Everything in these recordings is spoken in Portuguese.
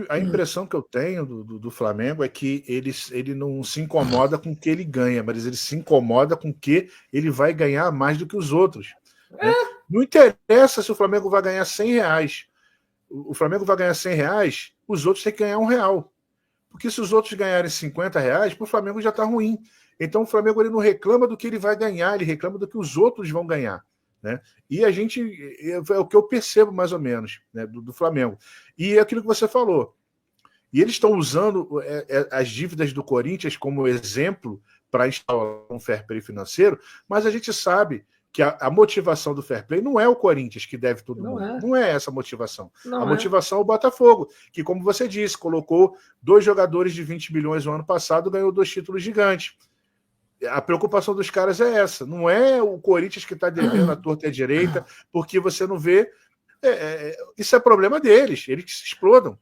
A impressão que eu tenho do Flamengo é que ele não se incomoda com o que ele ganha, mas ele se incomoda com o que ele vai ganhar mais do que os outros. Né? Não interessa se o Flamengo vai ganhar R$100. O Flamengo vai ganhar R$100, os outros têm que ganhar R$1. Porque se os outros ganharem R$50, para o Flamengo já está ruim. Então o Flamengo ele não reclama do que ele vai ganhar, ele reclama do que os outros vão ganhar. Né? E a gente, é o que eu percebo mais ou menos, né, do Flamengo. E é aquilo que você falou. E eles estão usando as dívidas do Corinthians como exemplo para instalar um fair play financeiro, mas a gente sabe que a motivação do fair play não é o Corinthians que deve todo mundo. Não é essa a motivação. A motivação é o Botafogo, que, como você disse, colocou 2 jogadores de 20 milhões no ano passado, ganhou 2 títulos gigantes. A preocupação dos caras é essa. Não é o Corinthians que está devendo a torta e a direita, porque você não vê. Isso é problema deles. Eles que se explodam.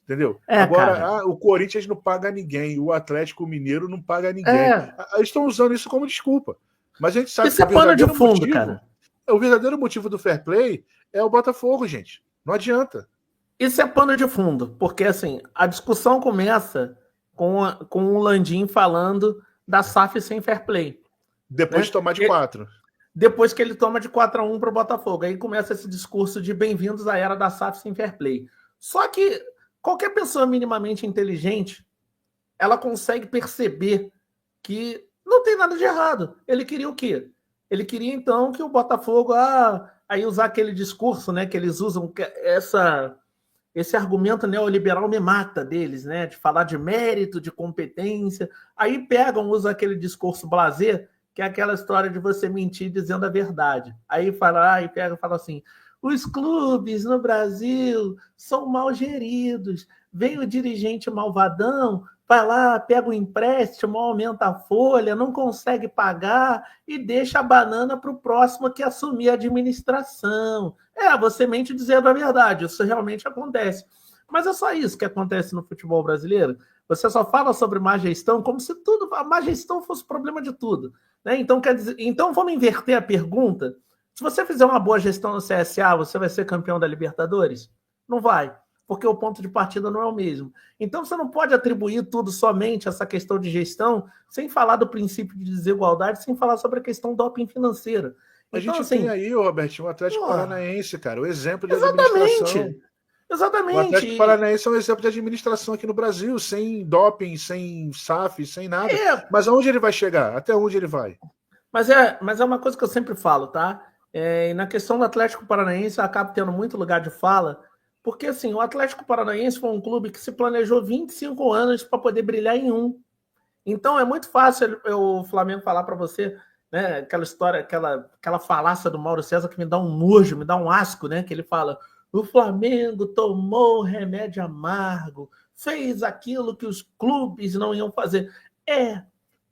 Entendeu? Agora, o Corinthians não paga ninguém. O Atlético Mineiro não paga ninguém. Eles estão usando isso como desculpa. Mas a gente sabe que o verdadeiro motivo, cara. O verdadeiro motivo do fair play é o Botafogo, gente. Não adianta. Isso é pano de fundo. Porque, assim, a discussão começa com o Landim falando da SAF sem fair play. Depois de tomar de 4. Depois que ele toma de 4-1 para o Botafogo. Aí começa esse discurso de bem-vindos à era da SAF sem fair play. Só que qualquer pessoa minimamente inteligente, ela consegue perceber que não tem nada de errado. Ele queria o quê? Ele queria, então, que o Botafogo... aí usar aquele discurso, né, que eles usam, esse argumento neoliberal me mata deles, né? De falar de mérito, de competência. Aí usam aquele discurso blasé, que é aquela história de você mentir dizendo a verdade. Aí fala assim: os clubes no Brasil são mal geridos. Vem o dirigente malvadão, vai lá, pega o empréstimo, aumenta a folha, não consegue pagar e deixa a banana para o próximo que assumir a administração. Você mente dizendo a verdade, isso realmente acontece. Mas é só isso que acontece no futebol brasileiro. Você só fala sobre má gestão como se a má gestão fosse o problema de tudo. Né? Então vamos inverter a pergunta. Se você fizer uma boa gestão no CSA, você vai ser campeão da Libertadores? Não vai, porque o ponto de partida não é o mesmo. Então você não pode atribuir tudo somente a essa questão de gestão, sem falar do princípio de desigualdade, sem falar sobre a questão do doping financeiro. A gente tem aí, Robertinho, o Atlético Paranaense, cara, o exemplo de administração. Exatamente. O Atlético Paranaense é um exemplo de administração aqui no Brasil, sem doping, sem SAF, sem nada. Mas aonde ele vai chegar? Até onde ele vai? Mas é uma coisa que eu sempre falo, tá? E na questão do Atlético Paranaense, eu acabo tendo muito lugar de fala, porque assim, o Atlético Paranaense foi um clube que se planejou 25 anos para poder brilhar em um. Então é muito fácil o Flamengo falar para você, né, aquela história, aquela falácia do Mauro César que me dá um nojo, me dá um asco, né? Que ele fala: o Flamengo tomou remédio amargo, fez aquilo que os clubes não iam fazer.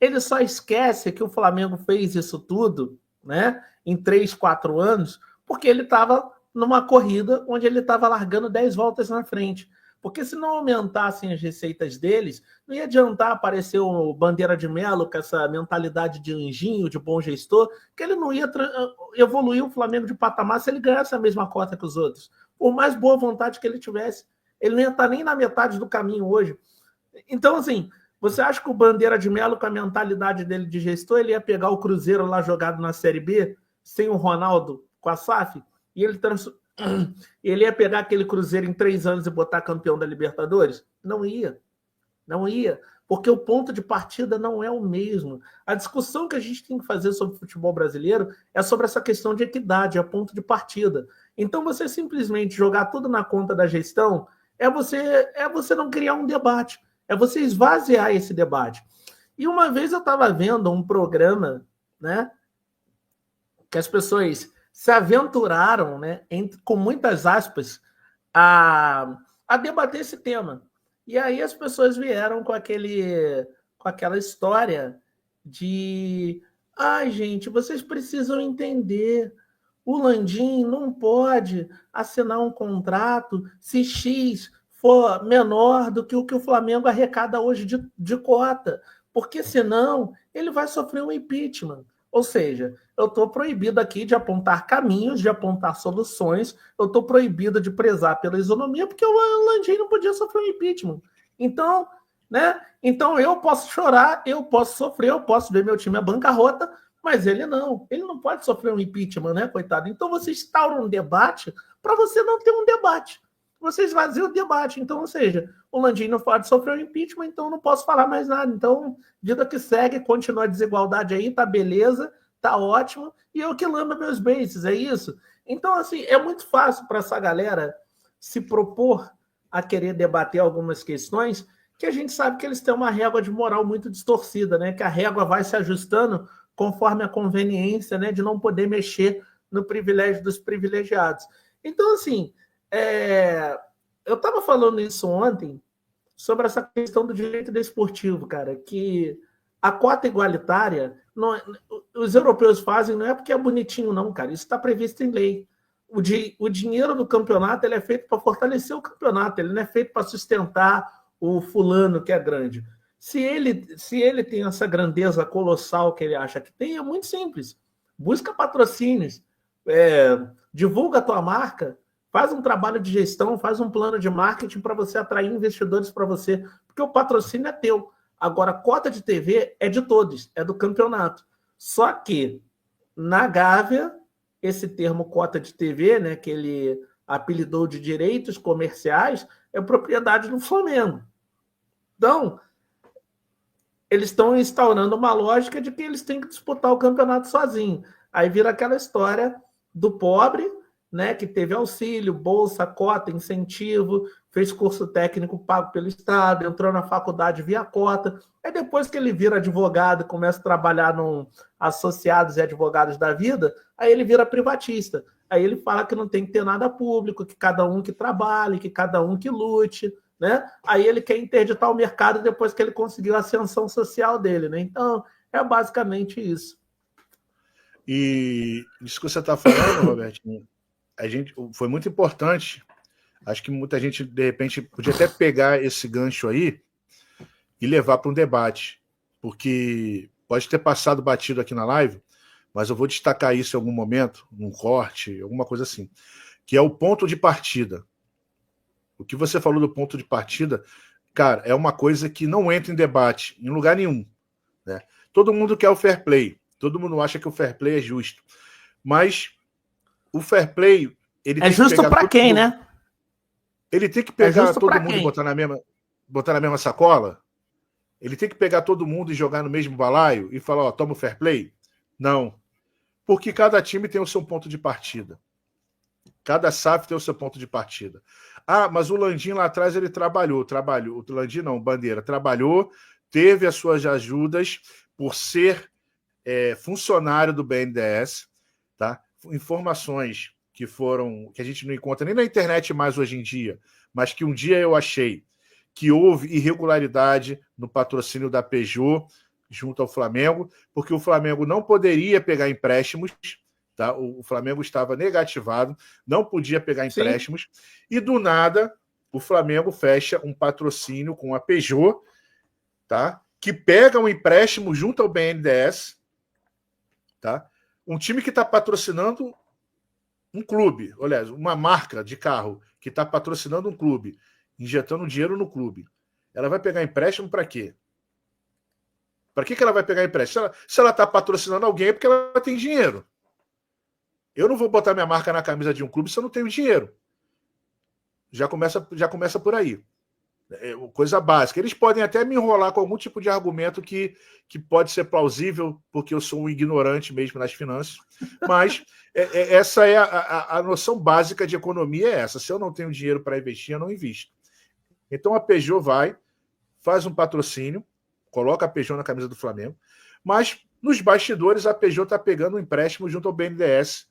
Ele só esquece que o Flamengo fez isso tudo, né, em 3, 4 anos, porque ele estava numa corrida onde ele estava largando 10 voltas na frente. Porque se não aumentassem as receitas deles, não ia adiantar aparecer o Bandeira de Melo com essa mentalidade de anjinho, de bom gestor, que ele não ia evoluir o Flamengo de patamar se ele ganhasse a mesma cota que os outros. Por mais boa vontade que ele tivesse, ele não ia estar nem na metade do caminho hoje. Então, assim, você acha que o Bandeira de Melo, com a mentalidade dele de gestor, ele ia pegar o Cruzeiro lá jogado na Série B, sem o Ronaldo com a SAF, e ele ia pegar aquele Cruzeiro em 3 anos e botar campeão da Libertadores? Não ia. Não ia. Porque o ponto de partida não é o mesmo. A discussão que a gente tem que fazer sobre o futebol brasileiro é sobre essa questão de equidade, é ponto de partida. Então, você simplesmente jogar tudo na conta da gestão é você não criar um debate. É você esvaziar esse debate. E uma vez eu estava vendo um programa, né, que as pessoas se aventuraram, né, com muitas aspas, a debater esse tema. E aí as pessoas vieram com aquela história de: gente, vocês precisam entender, o Landim não pode assinar um contrato se X for menor do que o Flamengo arrecada hoje de cota, porque senão ele vai sofrer um impeachment. Ou seja, eu estou proibido aqui de apontar caminhos, de apontar soluções, eu estou proibido de prezar pela isonomia, porque o Landim não podia sofrer um impeachment. Então, né? Então eu posso chorar, eu posso sofrer, eu posso ver meu time à bancarrota, mas ele não pode sofrer um impeachment, né, coitado? Então você instaura um debate para você não ter um debate. Você esvazia o debate. Então, ou seja, o Landim não pode sofrer um impeachment, então não posso falar mais nada. Então, vida que segue, continua a desigualdade aí, tá beleza, tá ótimo, e eu que lamba meus bases, é isso? Então, assim, é muito fácil para essa galera se propor a querer debater algumas questões que a gente sabe que eles têm uma régua de moral muito distorcida, né? Que a régua vai se ajustando conforme a conveniência, né? De não poder mexer no privilégio dos privilegiados. Então, assim, eu estava falando isso ontem sobre essa questão do direito desportivo, cara, que a cota igualitária, os europeus fazem, não é porque é bonitinho, não, cara. Isso está previsto em lei. O dinheiro do campeonato ele é feito para fortalecer o campeonato, ele não é feito para sustentar o fulano que é grande. Se ele tem essa grandeza colossal que ele acha que tem, é muito simples. Busca patrocínios, divulga a tua marca, faz um trabalho de gestão, faz um plano de marketing para você atrair investidores para você, porque o patrocínio é teu. Agora, a cota de TV é de todos, é do campeonato. Só que, na Gávea, esse termo cota de TV, né, que ele apelidou de direitos comerciais, é propriedade do Flamengo. Então, eles estão instaurando uma lógica de que eles têm que disputar o campeonato sozinho. Aí vira aquela história do pobre, né, que teve auxílio, bolsa, cota, incentivo, fez curso técnico pago pelo Estado, entrou na faculdade via cota. Aí depois que ele vira advogado, começa a trabalhar num Associados e Advogados da Vida, aí ele vira privatista. Aí ele fala que não tem que ter nada público, que cada um que trabalhe, que cada um que lute, né? Aí ele quer interditar o mercado depois que ele conseguiu a ascensão social dele, né? Então, é basicamente isso. E isso que você está falando, Robertinho, foi muito importante. Acho que muita gente, de repente, podia até pegar esse gancho aí e levar para um debate, porque pode ter passado batido aqui na live, mas eu vou destacar isso em algum momento, num corte, alguma coisa assim, que é o ponto de partida. O que você falou do ponto de partida, cara, é uma coisa que não entra em debate em lugar nenhum, né? Todo mundo quer o fair play, todo mundo acha que o fair play é justo, mas o fair play, ele é justo para quem, né? Ele tem que pegar todo mundo e botar na mesma sacola? Ele tem que pegar todo mundo e jogar no mesmo balaio e falar, ó, toma o fair play? Não. Porque cada time tem o seu ponto de partida. Cada SAF tem o seu ponto de partida. Ah, mas o Landim lá atrás ele trabalhou. O Landim não, Bandeira, trabalhou, teve as suas ajudas por ser funcionário do BNDES, tá? Informações que a gente não encontra nem na internet mais hoje em dia, mas que um dia eu achei que houve irregularidade no patrocínio da Peugeot junto ao Flamengo, porque o Flamengo não poderia pegar empréstimos, tá? O Flamengo estava negativado, não podia pegar empréstimos, sim, e do nada o Flamengo fecha um patrocínio com a Peugeot, tá? Que pega um empréstimo junto ao BNDES, tá? Um time que está patrocinando um clube, aliás, uma marca de carro que está patrocinando um clube, injetando dinheiro no clube, ela vai pegar empréstimo para quê? Para que ela vai pegar empréstimo? Se ela está patrocinando alguém é porque ela tem dinheiro. Eu não vou botar minha marca na camisa de um clube se eu não tenho dinheiro. Já começa por aí. Coisa básica. Eles podem até me enrolar com algum tipo de argumento que pode ser plausível, porque eu sou um ignorante mesmo nas finanças, mas essa é a noção básica de economia, é essa. Se eu não tenho dinheiro para investir, eu não invisto. Então a Peugeot faz um patrocínio, coloca a Peugeot na camisa do Flamengo, mas nos bastidores a Peugeot está pegando um empréstimo junto ao BNDES,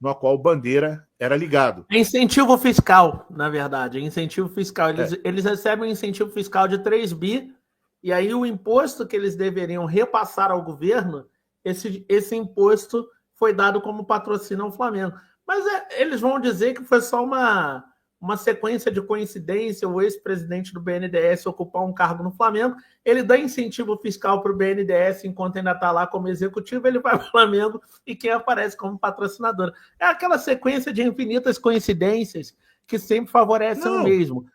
no qual o Bandeira era ligado. É incentivo fiscal, na verdade. É incentivo fiscal. Eles recebem um incentivo fiscal de 3 bi, e aí o imposto que eles deveriam repassar ao governo, esse imposto foi dado como patrocínio ao Flamengo. Mas eles vão dizer que foi só uma uma sequência de coincidência, o ex-presidente do BNDES ocupar um cargo no Flamengo, ele dá incentivo fiscal para o BNDES enquanto ainda está lá como executivo, ele vai para o Flamengo e quem aparece como patrocinador. É aquela sequência de infinitas coincidências que sempre favorecem o mesmo.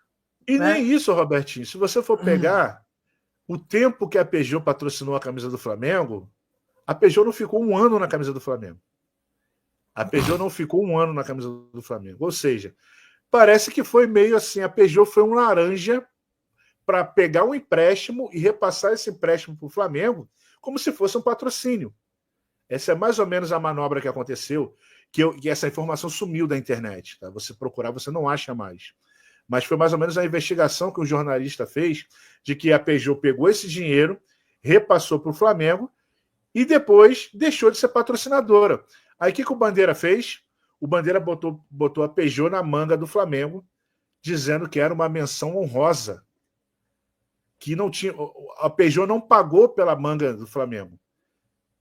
E né? Nem isso, Robertinho. Se você for pegar o tempo que a Peugeot patrocinou a camisa do Flamengo, a Peugeot não ficou um ano na camisa do Flamengo. A Peugeot não ficou um ano na camisa do Flamengo. Ou seja, parece que foi meio assim, a Peugeot foi um laranja para pegar um empréstimo e repassar esse empréstimo para o Flamengo como se fosse um patrocínio. Essa é mais ou menos a manobra que aconteceu, que essa informação sumiu da internet. Tá? Você procurar, você não acha mais. Mas foi mais ou menos a investigação que o jornalista fez de que a Peugeot pegou esse dinheiro, repassou para o Flamengo e depois deixou de ser patrocinadora. Aí o que o Bandeira fez? O Bandeira botou a Peugeot na manga do Flamengo, dizendo que era uma menção honrosa. Que não tinha. A Peugeot não pagou pela manga do Flamengo.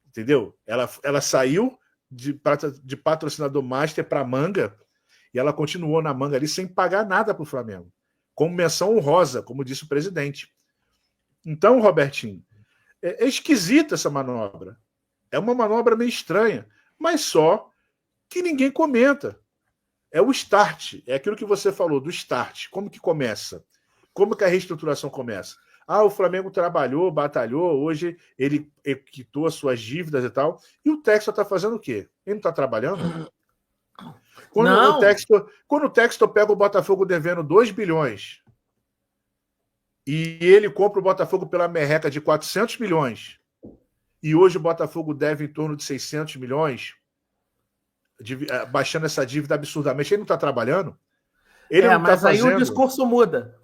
Entendeu? Ela saiu de patrocinador master para manga e ela continuou na manga ali sem pagar nada para o Flamengo. Como menção honrosa, como disse o presidente. Então, Robertinho, é esquisita essa manobra. É uma manobra meio estranha, mas só que ninguém comenta. É o start, é aquilo que você falou, do start. Como que começa? Como que a reestruturação começa? O Flamengo trabalhou, batalhou, hoje ele quitou as suas dívidas e tal. E o Textor está fazendo o quê? Ele não está trabalhando? Quando o Textor pega o Botafogo devendo 2 bilhões e ele compra o Botafogo pela merreca de 400 milhões e hoje o Botafogo deve em torno de 600 milhões, baixando essa dívida absurdamente, ele não está trabalhando? Ele não mas tá fazendo... aí o discurso muda.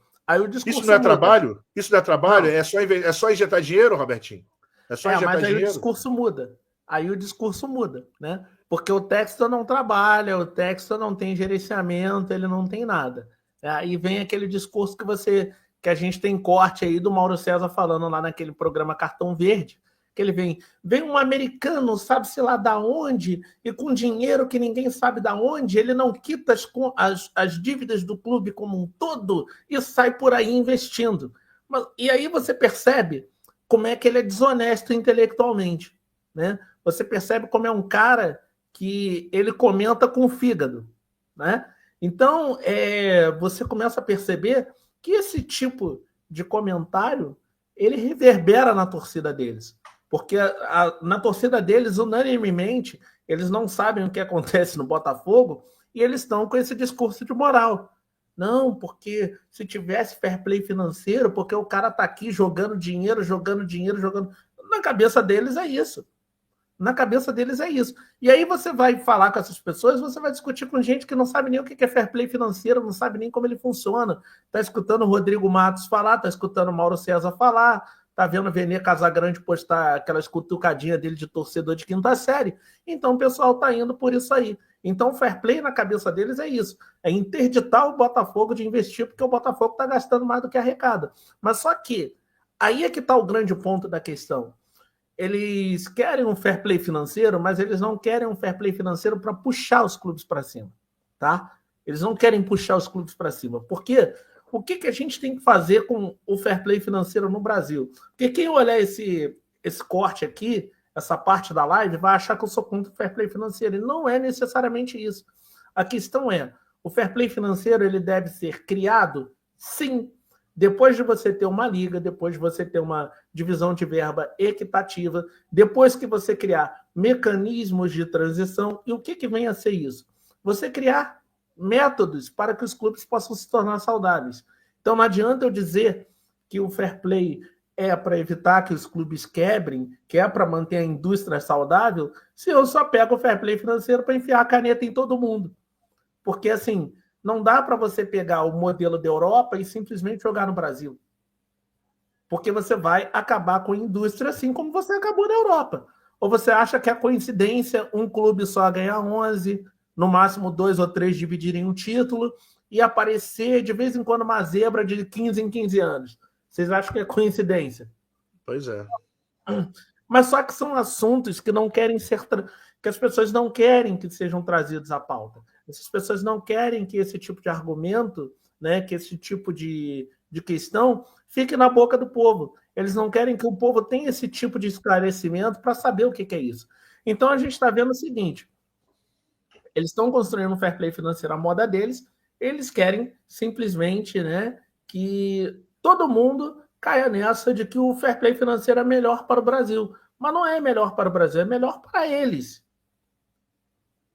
Isso não é trabalho? Isso não é trabalho? Não. É só injetar dinheiro, Robertinho? É só injetar mas aí dinheiro? O discurso muda. Aí o discurso muda, né? Porque o Textor não trabalha, o Textor não tem gerenciamento, ele não tem nada. Aí vem aquele discurso que a gente tem corte aí do Mauro César falando lá naquele programa Cartão Verde, que ele vem um americano, sabe-se lá da onde, e com dinheiro que ninguém sabe da onde, ele não quita as dívidas do clube como um todo e sai por aí investindo. E aí você percebe como é que ele é desonesto intelectualmente, né? Você percebe como é um cara que ele comenta com o fígado, né? Então, você começa a perceber que esse tipo de comentário ele reverbera na torcida deles. Porque na torcida deles, unanimemente, eles não sabem o que acontece no Botafogo e eles estão com esse discurso de moral. Não, porque se tivesse fair play financeiro, porque o cara está aqui jogando dinheiro. Na cabeça deles é isso. Na cabeça deles é isso. E aí você vai falar com essas pessoas, você vai discutir com gente que não sabe nem o que é fair play financeiro, não sabe nem como ele funciona. Está escutando o Rodrigo Matos falar, está escutando o Mauro César falar, está vendo o Vene Casagrande postar aquelas cutucadinhas dele de torcedor de quinta série. Então o pessoal está indo por isso aí. Então o fair play na cabeça deles é isso. É interditar o Botafogo de investir, porque o Botafogo está gastando mais do que arrecada. Mas só que aí é que está o grande ponto da questão. Eles querem um fair play financeiro, mas eles não querem um fair play financeiro para puxar os clubes para cima, tá? Eles não querem puxar os clubes para cima. Por quê? O que a gente tem que fazer com o fair play financeiro no Brasil? Porque quem olhar esse corte aqui, essa parte da live, vai achar que eu sou contra o fair play financeiro. E não é necessariamente isso. A questão é, o fair play financeiro ele deve ser criado, sim, depois de você ter uma liga, depois de você ter uma divisão de verba equitativa, depois que você criar mecanismos de transição. E o que vem a ser isso? Você criar métodos para que os clubes possam se tornar saudáveis. Então não adianta eu dizer que o fair play é para evitar que os clubes quebrem, que é para manter a indústria saudável, se eu só pego o fair play financeiro para enfiar a caneta em todo mundo. Porque assim, não dá para você pegar o modelo da Europa e simplesmente jogar no Brasil. Porque você vai acabar com a indústria assim como você acabou na Europa. Ou você acha que é coincidência um clube só ganhar 11, no máximo 2 ou 3 dividirem um título e aparecer de vez em quando uma zebra de 15 em 15 anos? Vocês acham que é coincidência? Pois é. Mas só que são assuntos que não querem ser... que as pessoas não querem que sejam trazidos à pauta. Essas pessoas não querem que esse tipo de argumento, né, que esse tipo de questão fique na boca do povo. Eles não querem que o povo tenha esse tipo de esclarecimento para saber o que é isso. Então, a gente está vendo o seguinte, eles estão construindo um fair play financeiro à moda deles, eles querem simplesmente, né, que todo mundo caia nessa de que o fair play financeiro é melhor para o Brasil. Mas não é melhor para o Brasil, é melhor para eles.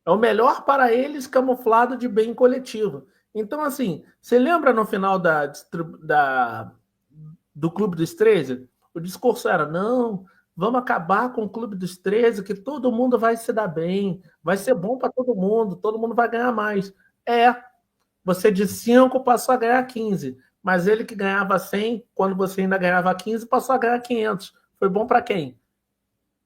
É o melhor para eles camuflado de bem coletivo. Então, assim, você lembra no final do Clube dos 13? O discurso era, não, vamos acabar com o Clube dos 13, que todo mundo vai se dar bem, vai ser bom para todo mundo vai ganhar mais. Você de 5 passou a ganhar 15, mas ele que ganhava 100, quando você ainda ganhava 15, passou a ganhar 500. Foi bom para quem?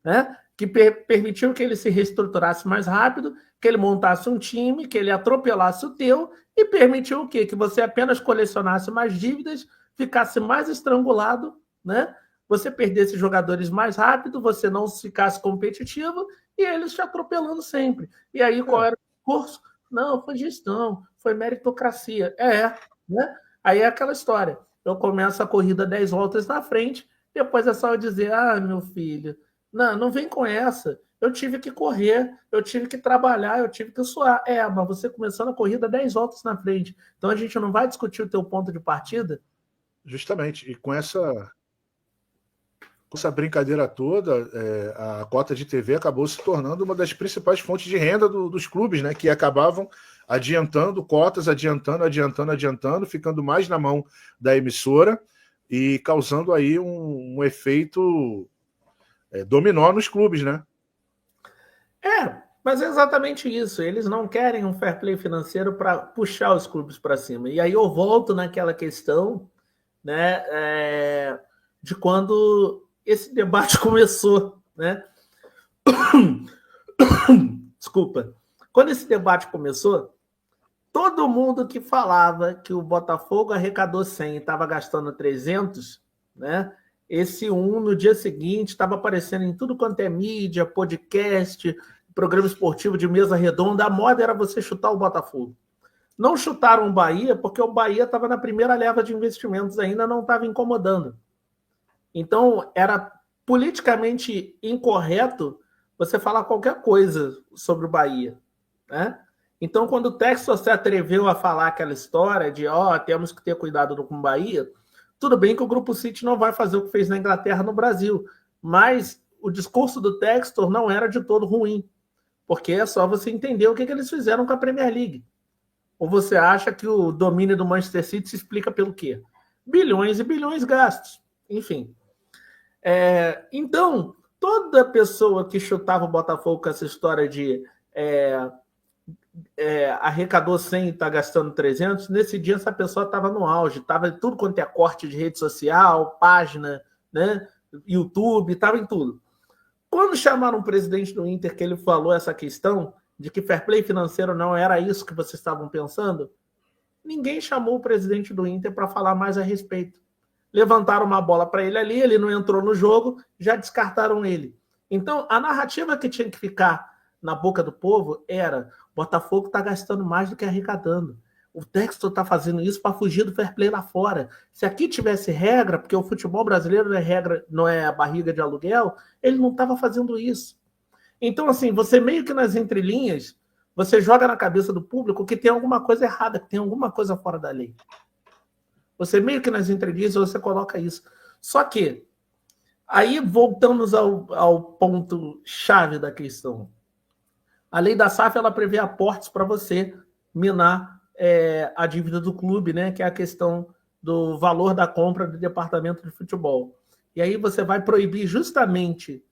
Né? Que permitiu que ele se reestruturasse mais rápido, que ele montasse um time, que ele atropelasse o teu e permitiu o quê? Que você apenas colecionasse mais dívidas, ficasse mais estrangulado, né? Você perdesse jogadores mais rápido, você não ficasse competitivo e eles te atropelando sempre. E aí qual era o curso? Não, foi gestão, foi meritocracia. Né? Aí é aquela história. Eu começo a corrida 10 voltas na frente, depois é só eu dizer, meu filho, não vem com essa. Eu tive que correr, eu tive que trabalhar, eu tive que suar. Mas você começou na corrida 10 voltas na frente. Então a gente não vai discutir o teu ponto de partida? Justamente. E com essa brincadeira toda, a cota de TV acabou se tornando uma das principais fontes de renda dos clubes, né? Que acabavam adiantando cotas, adiantando, ficando mais na mão da emissora e causando aí um efeito dominó nos clubes, né? Mas é exatamente isso. Eles não querem um fair play financeiro para puxar os clubes para cima. E aí eu volto naquela questão, né, de quando esse debate começou, né? Desculpa. Quando esse debate começou, todo mundo que falava que o Botafogo arrecadou 100 e estava gastando 300, né? Esse no dia seguinte estava aparecendo em tudo quanto é mídia, podcast, programa esportivo de mesa redonda. A moda era você chutar o Botafogo. Não chutaram o Bahia porque o Bahia estava na primeira leva de investimentos, ainda não estava incomodando. Então, era politicamente incorreto você falar qualquer coisa sobre o Bahia, né? Então, quando o Textor se atreveu a falar aquela história de temos que ter cuidado com o Bahia, tudo bem que o Grupo City não vai fazer o que fez na Inglaterra no Brasil, mas o discurso do Textor não era de todo ruim, porque é só você entender o que eles fizeram com a Premier League. Ou você acha que o domínio do Manchester City se explica pelo quê? Bilhões e bilhões gastos. Enfim. Então, toda pessoa que chutava o Botafogo com essa história de arrecadou 100 e está gastando 300, nesse dia essa pessoa estava no auge, estava em tudo quanto é corte de rede social, página, né, YouTube, estava em tudo. Quando chamaram o presidente do Inter, que ele falou essa questão de que fair play financeiro não era isso que vocês estavam pensando, ninguém chamou o presidente do Inter para falar mais a respeito. Levantaram uma bola para ele ali, ele não entrou no jogo, já descartaram ele. Então, a narrativa que tinha que ficar na boca do povo era: Botafogo está gastando mais do que arrecadando. O Textor está fazendo isso para fugir do fair play lá fora. Se aqui tivesse regra, porque o futebol brasileiro não é regra, não é a barriga de aluguel, ele não estava fazendo isso. Então, assim, você meio que nas entrelinhas, você joga na cabeça do público que tem alguma coisa errada, que tem alguma coisa fora da lei. Você meio que nas entrelinhas você coloca isso. Só que, aí voltamos ao ponto chave da questão. A lei da SAF, ela prevê aportes para você minar a dívida do clube, né? Que é a questão do valor da compra do departamento de futebol. E aí você vai proibir justamente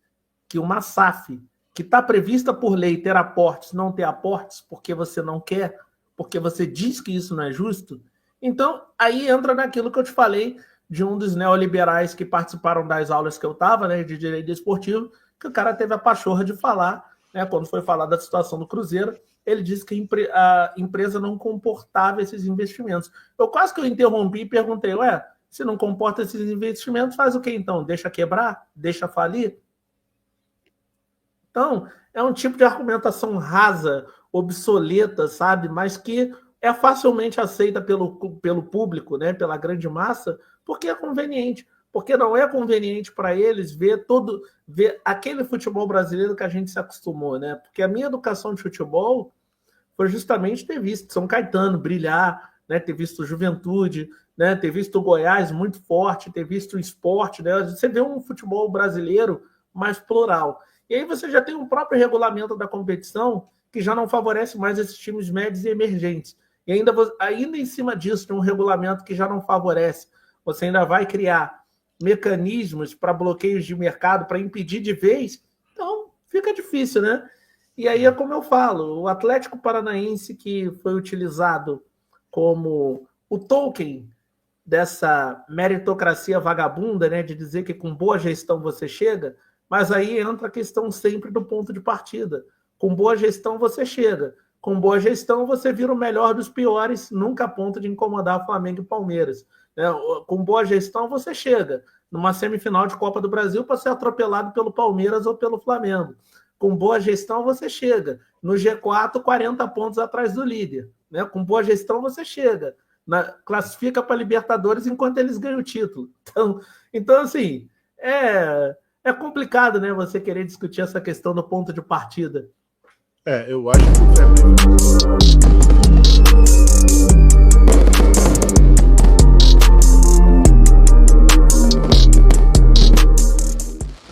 que uma SAF, que está prevista por lei ter aportes, não ter aportes, porque você não quer, porque você diz que isso não é justo. Então, aí entra naquilo que eu te falei de um dos neoliberais que participaram das aulas que eu estava, né, de direito esportivo, que o cara teve a pachorra de falar, né, quando foi falar da situação do Cruzeiro, ele disse que a empresa não comportava esses investimentos. Eu quase que eu interrompi e perguntei, se não comporta esses investimentos, faz o quê então? Deixa quebrar? Deixa falir? Então, é um tipo de argumentação rasa, obsoleta, sabe? Mas que é facilmente aceita pelo público, né? Pela grande massa, porque é conveniente. Porque não é conveniente para eles ver aquele futebol brasileiro que a gente se acostumou, né? Porque a minha educação de futebol foi justamente ter visto São Caetano brilhar, né? Ter visto Juventude, né? Ter visto o Goiás muito forte, ter visto o Sport, né? Você vê um futebol brasileiro mais plural. E aí você já tem um próprio regulamento da competição que já não favorece mais esses times médios e emergentes. E ainda em cima disso, tem um regulamento que já não favorece. Você ainda vai criar mecanismos para bloqueios de mercado, para impedir de vez. Então, fica difícil, né? E aí é como eu falo, o Atlético Paranaense, que foi utilizado como o token dessa meritocracia vagabunda, né, de dizer que com boa gestão você chega, mas aí entra a questão sempre do ponto de partida. Com boa gestão você chega. Com boa gestão você vira o melhor dos piores, nunca a ponto de incomodar Flamengo e Palmeiras. Com boa gestão você chega numa semifinal de Copa do Brasil para ser atropelado pelo Palmeiras ou pelo Flamengo. Com boa gestão você chega no G4 40 pontos atrás do líder. Com boa gestão você chega, classifica para Libertadores enquanto eles ganham o título. Então assim, é complicado, né, você querer discutir essa questão do ponto de partida. Eu acho que o Flamengo